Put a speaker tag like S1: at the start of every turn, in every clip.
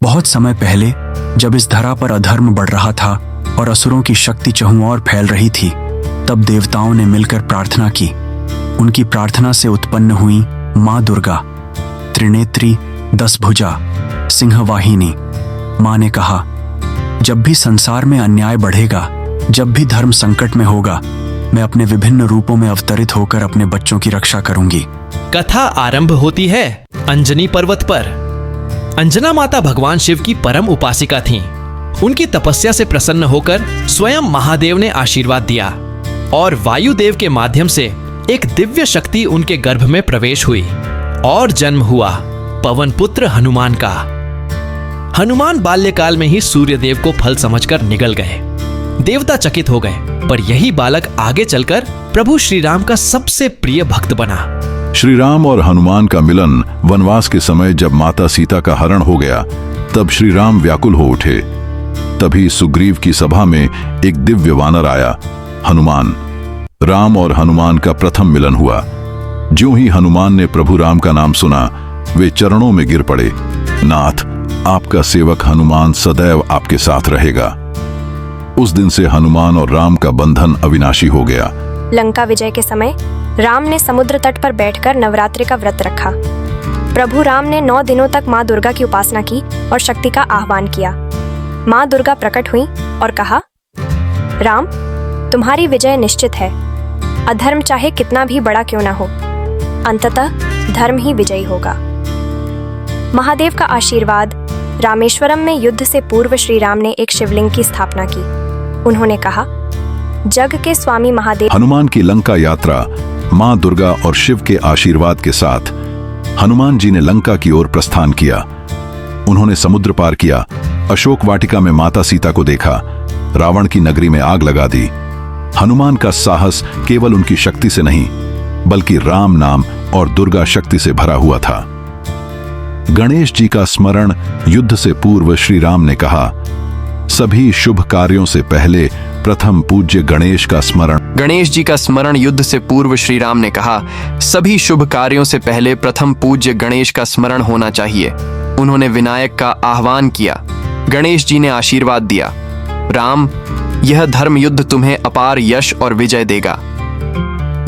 S1: बहुत समय पहले जब इस धरा पर अधर्म बढ़ रहा था और असुरों की शक्ति चहुंओर फैल रही थी, तब देवताओं ने मिलकर प्रार्थना की। उनकी प्रार्थना से उत्पन्न हुई माँ दुर्गा, त्रिनेत्री, 10 भुजा, सिंहवाहिनी। माँ ने कहा, जब भी संसार में अन्याय बढ़ेगा, जब भी धर्म संकट में होगा, मैं अपने विभिन्न रूपों में अवतरित होकर अपने बच्चों की रक्षा करूंगी।
S2: कथा आरंभ होती है अंजनी पर्वत पर। अंजना माता भगवान शिव की परम उपासिका थीं। उनकी तपस्या से प्रसन्न होकर स्वयं महादेव ने आशीर्वाद दिया और वायुदेव के माध्यम से एक दिव्य शक्ति उनके गर्भ में प्रवेश हुई और जन्म हुआ पवन पुत्र हनुमान का। हनुमान बाल्यकाल में ही सूर्यदेव को फल समझकर निगल गए। देवता चकित हो गए, पर यही बालक आगे चलकर प्रभु श्री राम का सबसे प्रिय भक्त बना।
S3: श्री राम और हनुमान का मिलन वनवास के समय जब माता सीता का हरण हो गया, तब श्री राम व्याकुल हो उठे। तभी सुग्रीव की सभा में एक दिव्य वानर आया, हनुमान। राम और हनुमान का प्रथम मिलन हुआ। ज्यों ही हनुमान ने प्रभु राम का नाम सुना, वे चरणों में गिर पड़े। नाथ, आपका सेवक हनुमान सदैव आपके साथ रहेगा। उस दिन से हनुमान और राम का बंधन अविनाशी हो गया।
S4: लंका विजय के समय राम ने समुद्र तट पर बैठकर नवरात्रि का व्रत रखा। प्रभु राम ने 9 दिनों तक माँ दुर्गा की उपासना की और शक्ति का आह्वान किया। माँ दुर्गा प्रकट हुई और कहा, राम, तुम्हारी विजय निश्चित है। अधर्म चाहे कितना भी बड़ा क्यों ना हो, अंततः धर्म ही विजयी होगा। महादेव का आशीर्वाद। रामेश्वरम में युद्ध से पूर्व श्री राम ने एक शिवलिंग की स्थापना की। उन्होंने कहा, जग के स्वामी महादेव।
S3: हनुमान की लंका यात्रा माँ दुर्गा और शिव के आशीर्वाद के साथ हनुमान जी ने लंका की ओर प्रस्थान किया। उन्होंने समुद्र पार किया, अशोक वाटिका में माता सीता को देखा, रावण की नगरी में आग लगा दी। हनुमान का साहस केवल उनकी शक्ति से नहीं, बल्कि राम नाम और दुर्गा शक्ति से भरा हुआ था। गणेश जी का स्मरण। युद्ध से पूर्व श्री राम ने कहा, सभी शुभ कार्यों से पहले प्रथम पूज्य गणेश का स्मरण।
S5: गणेश जी का स्मरण। युद्ध से पूर्व श्री राम ने कहा, सभी शुभ कार्यों से पहले प्रथम पूज्य गणेश का स्मरण होना चाहिए। उन्होंने विनायक का आह्वान किया। गणेश जी ने आशीर्वाद दिया, राम, यह धर्म युद्ध तुम्हें अपार यश और विजय देगा।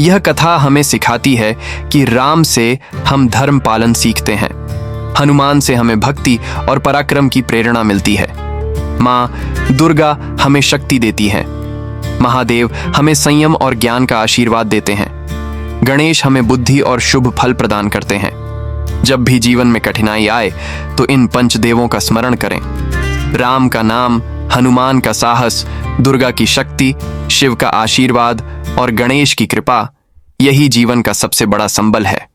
S5: यह कथा हमें सिखाती है कि राम से हम धर्म पालन सीखते हैं, हनुमान से हमें भक्ति और पराक्रम की प्रेरणा मिलती है। माँ दुर्गा हमें शक्ति देती है। महादेव हमें संयम और ज्ञान का आशीर्वाद देते हैं। गणेश हमें बुद्धि और शुभ फल प्रदान करते हैं। जब भी जीवन में कठिनाई आए तो इन पंचदेवों का स्मरण करें। राम का नाम, हनुमान का साहस, दुर्गा की शक्ति, शिव का आशीर्वाद और गणेश की कृपा, यही जीवन का सबसे बड़ा संबल है।